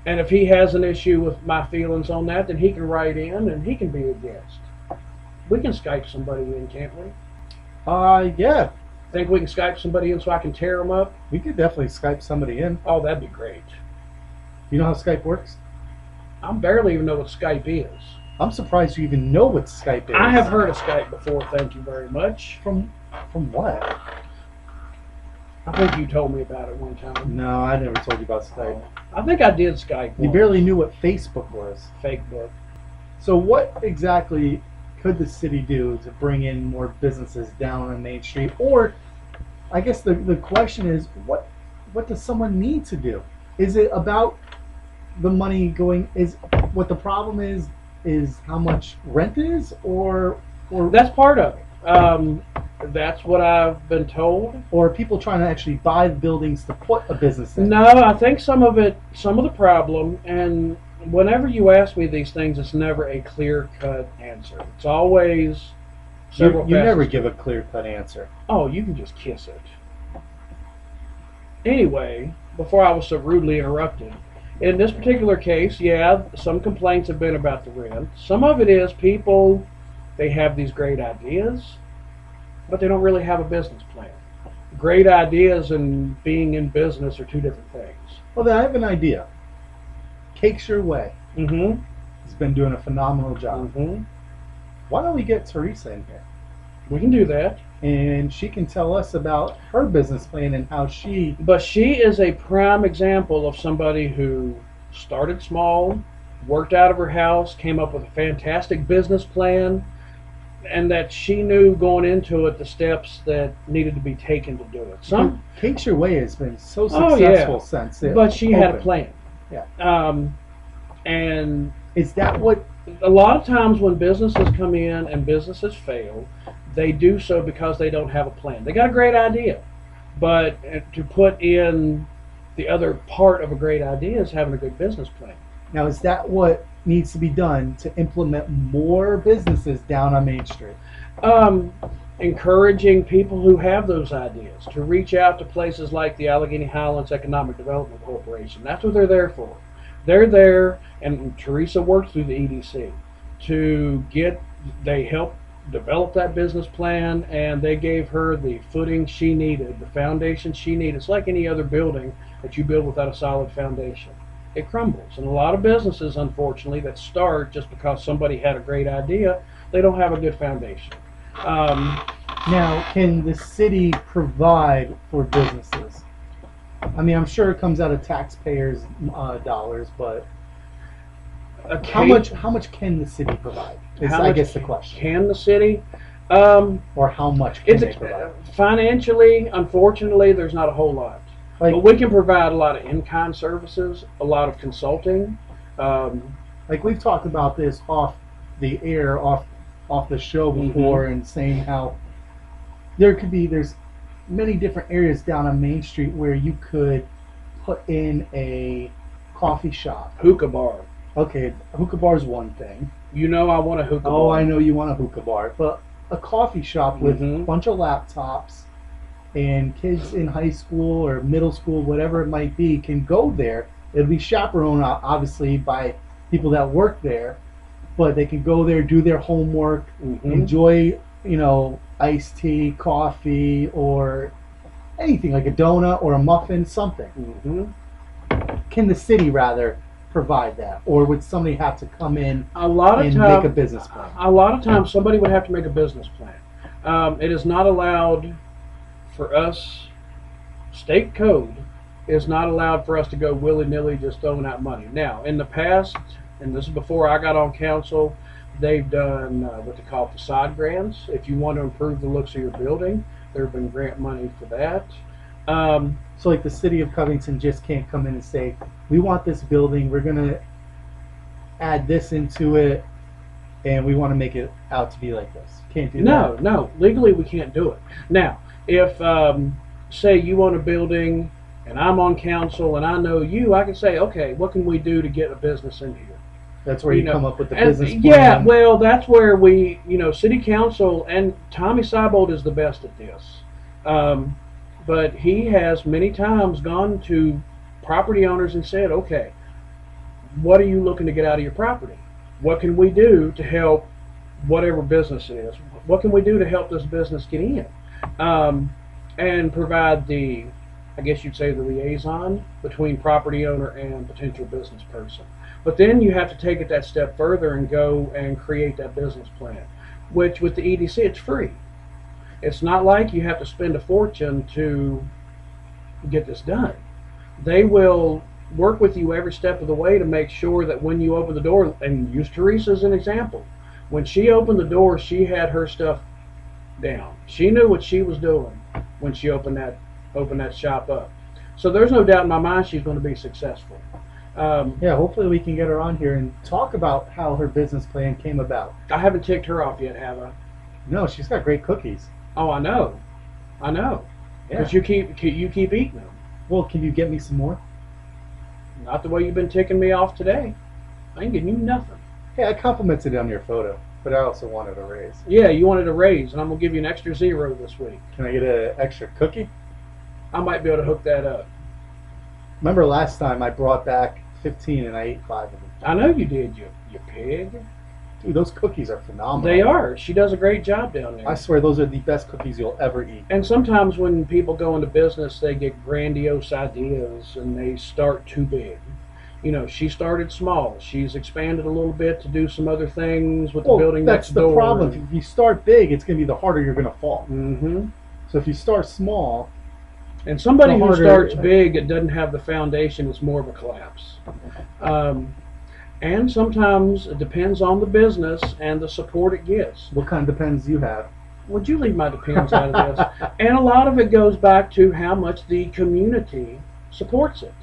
if he has an issue with my feelings on that, then he can write in and he can be a guest. We can Skype somebody in, can't we? Yeah. Think we can Skype somebody in so I can tear them up? We could definitely Skype somebody in. Oh, that'd be great. You know how Skype works? I barely even know what Skype is. I'm surprised you even know what Skype is. I have heard of Skype before, thank you very much. From what? I think you told me about it one time. No, I never told you about Skype. I think I did Skype You once. barely knew what Facebook was. Fake book. So what exactly could the city do to bring in more businesses down on Main Street? Or, I guess the question is, what does someone need to do? Is it about the money going, is what the problem is how much rent is, or That's part of it. That's what I've been told. or people trying to actually buy the buildings to put a business in? No, I think some of the problem, and whenever you ask me these things, it's never a clear-cut answer. It's always several You never facets. give a clear-cut answer. Oh, you can just kiss it. Anyway, before I was so rudely interrupted, in this particular case, yeah, some complaints have been about the rent. Some of it is people, they have these great ideas, but they don't really have a business plan. Great ideas and being in business are two different things. Well, then I have an idea. Cakes Your Way. Mm-hmm. He's been doing a phenomenal job. Mm-hmm. Why don't we get Teresa in here? We can do that. And she can tell us about her business plan and how she... But she is a prime example of somebody who started small, worked out of her house, came up with a fantastic business plan, and that she knew going into it the steps that needed to be taken to do it. Cakes Your Way has been so Oh, yeah. successful since it But she had a opened. plan. Yeah. And Is that what... a lot of times when businesses come in and businesses fail, they do so because they don't have a plan. They got a great idea, but to put in the other part of a great idea is having a good business plan. Now, is that what needs to be done to implement more businesses down on Main Street? Encouraging people who have those ideas to reach out to places like the Alleghany Highlands Economic Development Corporation. That's what they're there for. They're there, and Teresa worked through the EDC they helped develop that business plan, and they gave her the footing she needed, the foundation she needed. It's like any other building that you build without a solid foundation. It crumbles. And a lot of businesses, unfortunately, that start just because somebody had a great idea, they don't have a good foundation. Now, can the city provide for businesses? I mean, I'm sure it comes out of taxpayers' dollars, but how much can the city provide? I guess the question. Can the city? Or how much can they provide? Financially, unfortunately, there's not a whole lot. But we can provide a lot of in-kind services, a lot of consulting. Like we've talked about this off the air, off the show before, and saying how there's many different areas down on Main Street where you could put in a coffee shop. Hookah bar. Okay, a hookah bar is one thing. You know I want a hookah bar. Oh, I know you want a hookah bar. But a coffee shop with a bunch of laptops, and kids in high school or middle school, whatever it might be, can go there. It'll be chaperoned, obviously, by people that work there, but they can go there, do their homework, enjoy, iced tea, coffee, or anything, like a donut or a muffin, something. Can the city, rather, provide that? Or would somebody have to come in and make a business plan? A lot of times somebody would have to make a business plan. It is not allowed for us, state code is not allowed for us to go willy-nilly just throwing out money. Now, in the past, and this is before I got on council, they've done what they call facade grants. If you want to improve the looks of your building, There have been grant money for that. Um, So like the city of Covington just can't come in and say, we want this building, we're gonna add this into it, and we want to make it out to be like this. Can't do no, that. no, legally we can't do it. Now, if say you want a building and I'm on council and I know you, I can say, okay, what can we do to get a business in here? That's where you know, come up with the and, business plan. yeah, well, that's where we, city council, and Tommy Seibold is the best at this. But he has many times gone to property owners and said, okay, what are you looking to get out of your property? What can we do to help whatever business it is? What can we do to help this business get in? And provide the, I guess you'd say, the liaison between property owner and potential business person. But then you have to take it that step further and go and create that business plan, which with the EDC, it's free. It's not like you have to spend a fortune to get this done. They will work with you every step of the way to make sure that when you open the door, and use Teresa as an example, when she opened the door, she had her stuff down. She knew what she was doing when she opened that shop up. So there's no doubt in my mind she's going to be successful. Yeah, hopefully we can get her on here and talk about how her business plan came about. I haven't ticked her off yet, have I? No, she's got great cookies. Oh, I know. Yeah. Because you keep eating them. Well, can you get me some more? Not the way you've been ticking me off today. I ain't giving you nothing. Hey, I complimented on your photo, but I also wanted a raise. Yeah, you wanted a raise, and I'm going to give you an extra 0 this week. Can I get an extra cookie? I might be able to hook that up. Remember last time I brought back 15 and I ate 5 of them. I know you did, you pig. Dude, those cookies are phenomenal. They are. She does a great job down there. I swear those are the best cookies you'll ever eat. And sometimes when people go into business, they get grandiose ideas and they start too big. She started small. She's expanded a little bit to do some other things with the building next door. That's the problem. If you start big, it's going to be the harder you're going to fall. Mm-hmm. So if you start small... And somebody who starts big and doesn't have the foundation is more of a collapse. And sometimes it depends on the business and the support it gets. What kind of depends you have? Would you leave my depends out of this? And a lot of it goes back to how much the community supports it.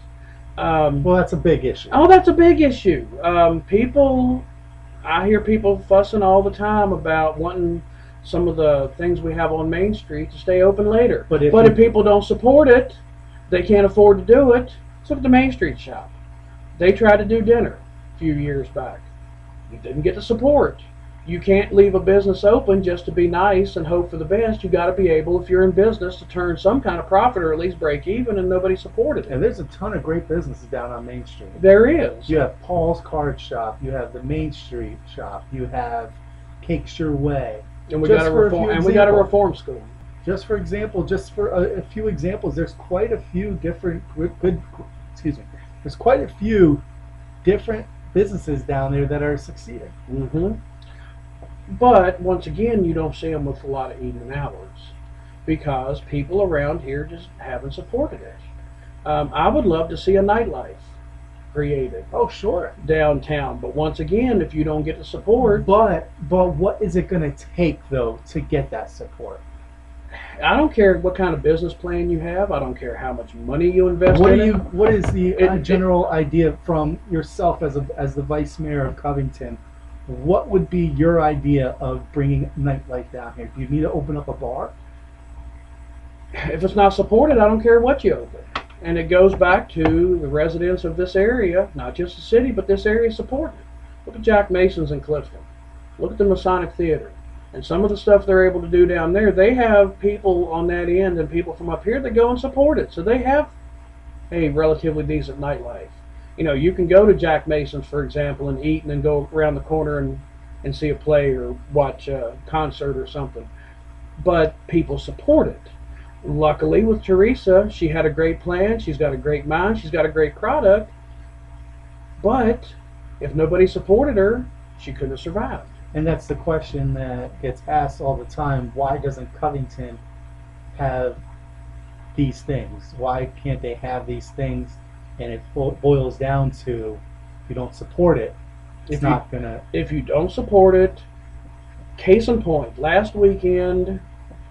Well, that's a big issue. Oh, that's a big issue. I hear people fussing all the time about wanting some of the things we have on Main Street to stay open later. But if people don't support it, they can't afford to do it. Let's look at the Main Street shop. They tried to do dinner a few years back. You didn't get the support. You can't leave a business open just to be nice and hope for the best. You got to be able, if you're in business, to turn some kind of profit or at least break even, and nobody supported it. And there's a ton of great businesses down on Main Street. There is. You have Paul's Card Shop. You have the Main Street Shop. You have Cakes Your Way. And we got a reform school. Just for example, just for a few examples, there's quite a few different There's quite a few different businesses down there that are succeeding. Mm-hmm. But once again, you don't see them with a lot of evening hours because people around here just haven't supported it. I would love to see a nightlife created. Oh, sure. Downtown, but once again, if you don't get the support, but what is it going to take though to get that support? I don't care what kind of business plan you have. I don't care how much money you invest in it. What is the general idea from yourself as the vice mayor of Covington? What would be your idea of bringing nightlife down here? Do you need to open up a bar? If it's not supported, I don't care what you open. And it goes back to the residents of this area, not just the city, but this area supporting it. Look at Jack Mason's in Clifton. Look at the Masonic Theater. And some of the stuff they're able to do down there, they have people on that end and people from up here that go and support it. So they have a relatively decent nightlife. You can go to Jack Mason's, for example, and eat and then go around the corner and see a play or watch a concert or something. But people support it. Luckily with Teresa, she had a great plan, she's got a great mind, she's got a great product, but if nobody supported her, she couldn't have survived. And that's the question that gets asked all the time. Why doesn't Covington have these things? Why can't they have these things? And it boils down to, if you don't support it, it's not going to... If you don't support it, case in point, last weekend,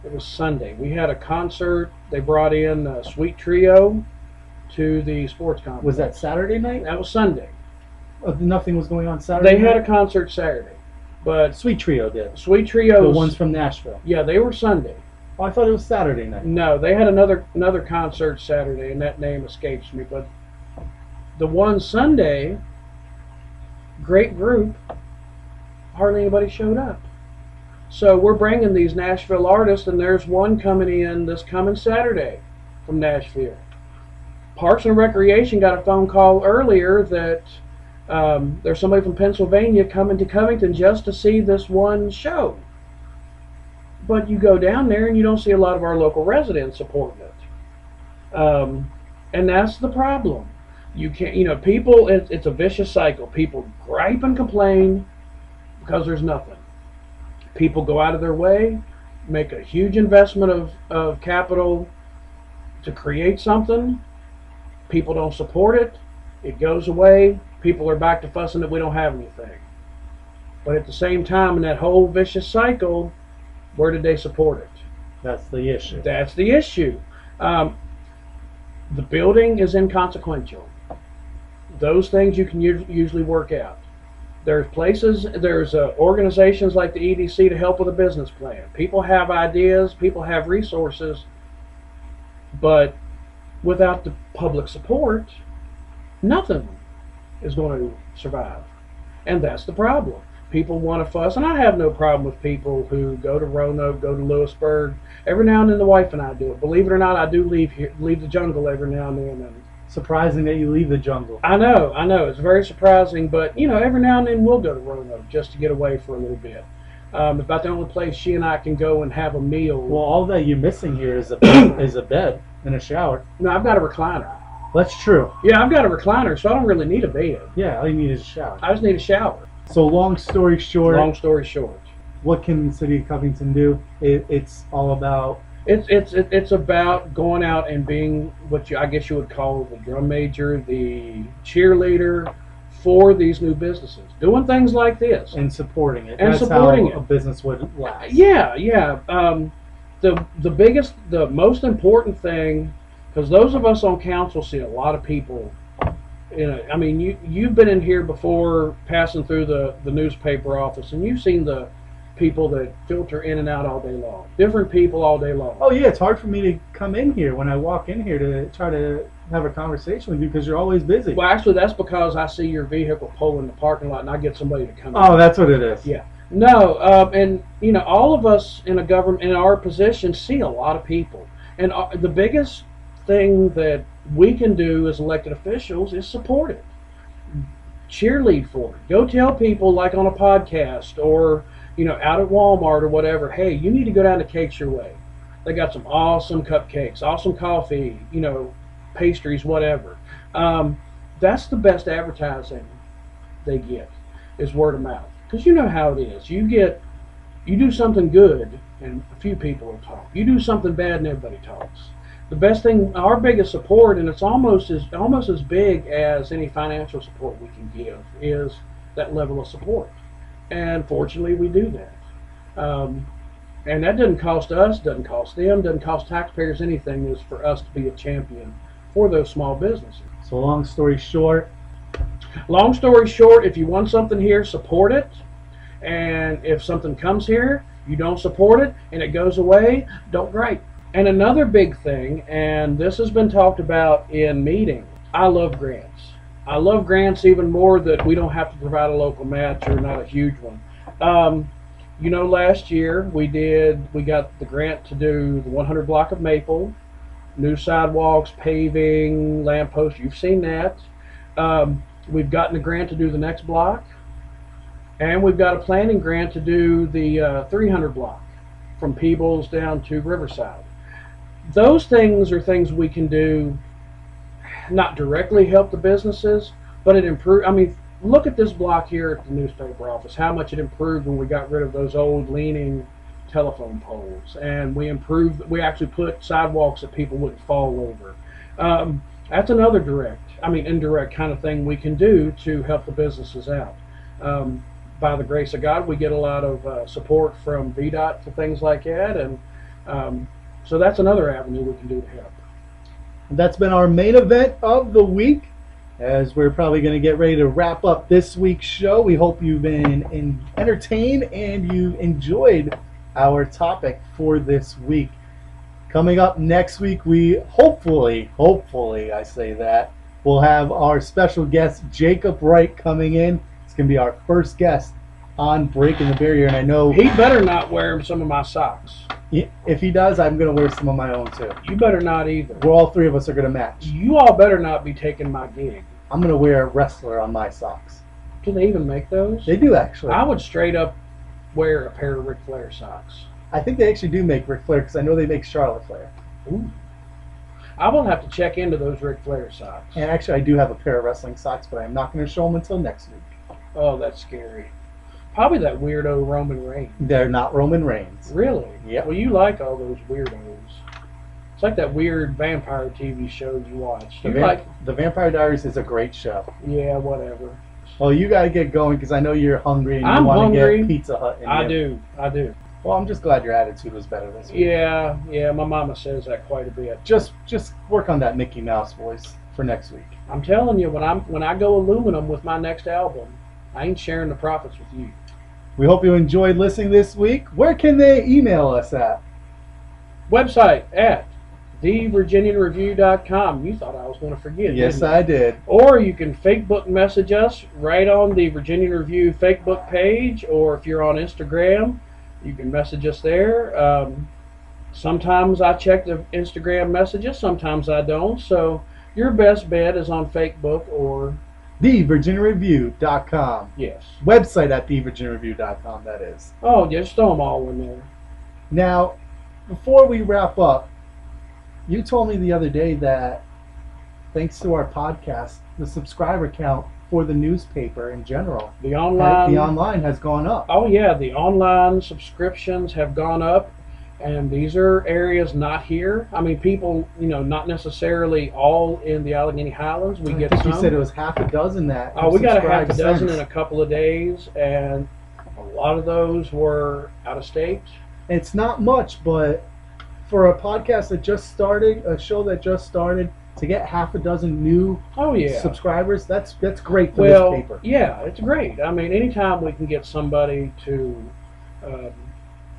It was Sunday. We had a concert. They brought in a Sweet Trio to the sports complex. Was that Saturday night? That was Sunday. Nothing was going on Saturday They had a night? concert Saturday, but Sweet Trio did. Sweet Trio. The ones from Nashville. Yeah, they were Sunday. Oh, I thought it was Saturday night. No, they had another concert Saturday, and that name escapes me. But the one Sunday, great group, hardly anybody showed up. So we're bringing these Nashville artists, and there's one coming in this coming Saturday from Nashville. Parks and Recreation got a phone call earlier that there's somebody from Pennsylvania coming to Covington just to see this one show. But you go down there and you don't see a lot of our local residents supporting it. And that's the problem. You can't, people, it's a vicious cycle. People gripe and complain because there's nothing. People go out of their way, make a huge investment of capital to create something. People don't support it. It goes away. People are back to fussing that we don't have anything. But at the same time, in that whole vicious cycle, where did they support it? That's the issue. That's the issue. The building is inconsequential. Those things you can usually work out. There's places, there's organizations like the EDC to help with a business plan. People have ideas, people have resources, but without the public support, nothing is going to survive. And that's the problem. People want to fuss, and I have no problem with people who go to Roanoke, go to Lewisburg. Every now and then the wife and I do it. Believe it or not, I do leave the jungle every now and then. And surprising that you leave the jungle. I know. It's very surprising, but every now and then we'll go to Roanoke just to get away for a little bit. About the only place she and I can go and have a meal. Well, all that you're missing here is a bed and a shower. No, I've got a recliner. That's true. Yeah, I've got a recliner, so I don't really need a bed. Yeah, all you need is a shower. I just need a shower. So long story short, what can the city of Covington do? It's all about. It's about going out and being what I guess you would call the drum major, the cheerleader for these new businesses, doing things like this And supporting it. And That's supporting how it. a business would last. Yeah. The most important thing, because those of us on council see a lot of people. I mean, you've been in here before, passing through the newspaper office, and you've seen the people that filter in and out all day long. Different people all day long. Oh yeah, it's hard for me to come in here when I walk in here to try to have a conversation with you because you're always busy. Well, actually, that's because I see your vehicle pull in the parking lot, and I get somebody to come in. Oh, that's what it is. Yeah. No, and all of us in a government, in our position, see a lot of people, and the biggest thing that we can do as elected officials is support it, cheerlead for it. Go tell people, like on a podcast or out at Walmart or whatever, hey, you need to go down to Cakes Your Way. They got some awesome cupcakes, awesome coffee, pastries, whatever. That's the best advertising they get, is word of mouth. Because you know how it is. You do something good and a few people will talk. You do something bad and everybody talks. The best thing, our biggest support, and it's almost as big as any financial support we can give, is that level of support. And fortunately, we do that. And that doesn't cost us, doesn't cost them, doesn't cost taxpayers anything. Is for us to be a champion for those small businesses. So long story short, if you want something here, support it. And if something comes here, you don't support it, and it goes away, don't gripe. And another big thing, and this has been talked about in meetings, I love grants. I love grants even more that we don't have to provide a local match or not a huge one. Last year we got the grant to do the 100 block of Maple, new sidewalks, paving, lampposts. You've seen that. We've gotten a grant to do the next block, and we've got a planning grant to do the 300 block from Peebles down to Riverside. Those things are things we can do, not directly help the businesses, but it improve. I mean, look at this block here at the newspaper office, how much it improved when we got rid of those old leaning telephone poles, and we actually put sidewalks that people wouldn't fall over. That's another indirect kind of thing we can do to help the businesses out. By the grace of God, we get a lot of support from VDOT for things like that, and So that's another avenue we can do to help. That's been our main event of the week. As we're probably going to get ready to wrap up this week's show, we hope you've been entertained and you enjoyed our topic for this week. Coming up next week, we hopefully I say that, we'll have our special guest Jacob Wright coming in. It's going to be our first guest on Breaking the Barrier, and I know He better not wear some of my socks. if he does, I'm going to wear some of my own too. You better not either. Well, all three of us are going to match. You all better not be taking my gig. I'm going to wear a wrestler on my socks. Do they even make those? They do, actually. I would straight up wear a pair of Ric Flair socks. I think they actually do make Ric Flair, because I know they make Charlotte Flair. Ooh. I will have to check into those Ric Flair socks. And actually, I do have a pair of wrestling socks, but I'm not going to show them until next week. Oh, that's scary. Probably that weirdo Roman Reigns. They're not Roman Reigns. Really? Yep. Well, you like all those weirdos. It's like that weird vampire TV show you watch. The Vampire Diaries is a great show. Yeah, whatever. Well, you got to get going because I know you're hungry and you I'm want to hungry. get Pizza Hut. I do. Well, I'm just glad your attitude was better this week. Yeah, my mama says that quite a bit. Just work on that Mickey Mouse voice for next week. I'm telling you, when I go aluminum with my next album, I ain't sharing the profits with you. We hope you enjoyed listening this week. Where can they email us at? Website at thevirginianreview.com. You thought I was going to forget. Yes, didn't you? I did. Or you can Facebook message us right on the Virginian Review Facebook page, or if you're on Instagram, you can message us there. Sometimes I check the Instagram messages, sometimes I don't. So your best bet is on Facebook or thevirginianreview.com. yes. Website at thevirginianreview.com, that is. Oh, just throw them all in there. Now, before we wrap up, you told me the other day that thanks to our podcast, the subscriber count for the newspaper in general, The online has gone up. Oh yeah, the online subscriptions have gone up, and these are areas not here. I mean, people, not necessarily all in the Alleghany Highlands. We I get think some. you said it was half a dozen that. Oh, we got a half a subscribed dozen since. in a couple of days, and a lot of those were out of state. It's not much, but for a podcast that just started, a show that just started, to get half a dozen new subscribers, that's great for this paper. Yeah, it's great. I mean, anytime we can get somebody to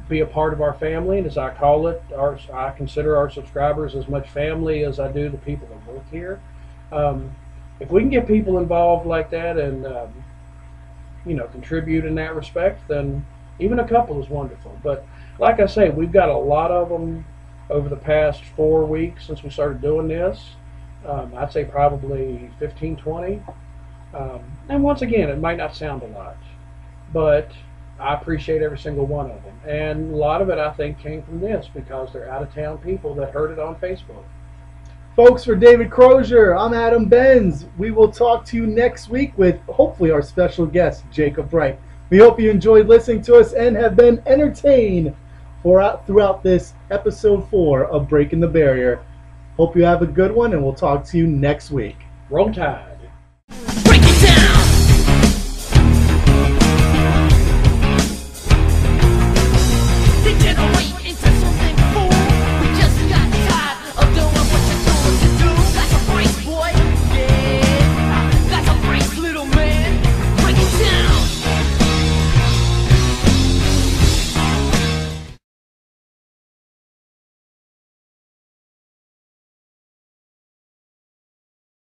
be a part of our family, and as I call it, I consider our subscribers as much family as I do the people that work here. If we can get people involved like that and contribute in that respect, then even a couple is wonderful. But like I say, we've got a lot of them over the past 4 weeks since we started doing this. I'd say probably 15, 20. And once again, it might not sound a lot, but I appreciate every single one of them. And a lot of it, I think, came from this because they're out-of-town people that heard it on Facebook. Folks, for David Crosier, I'm Adam Benz. We will talk to you next week with hopefully our special guest, Jacob Wright. We hope you enjoyed listening to us and have been entertained throughout this episode 4 of Breaking the Barrier. Hope you have a good one, and we'll talk to you next week. Roll Tide.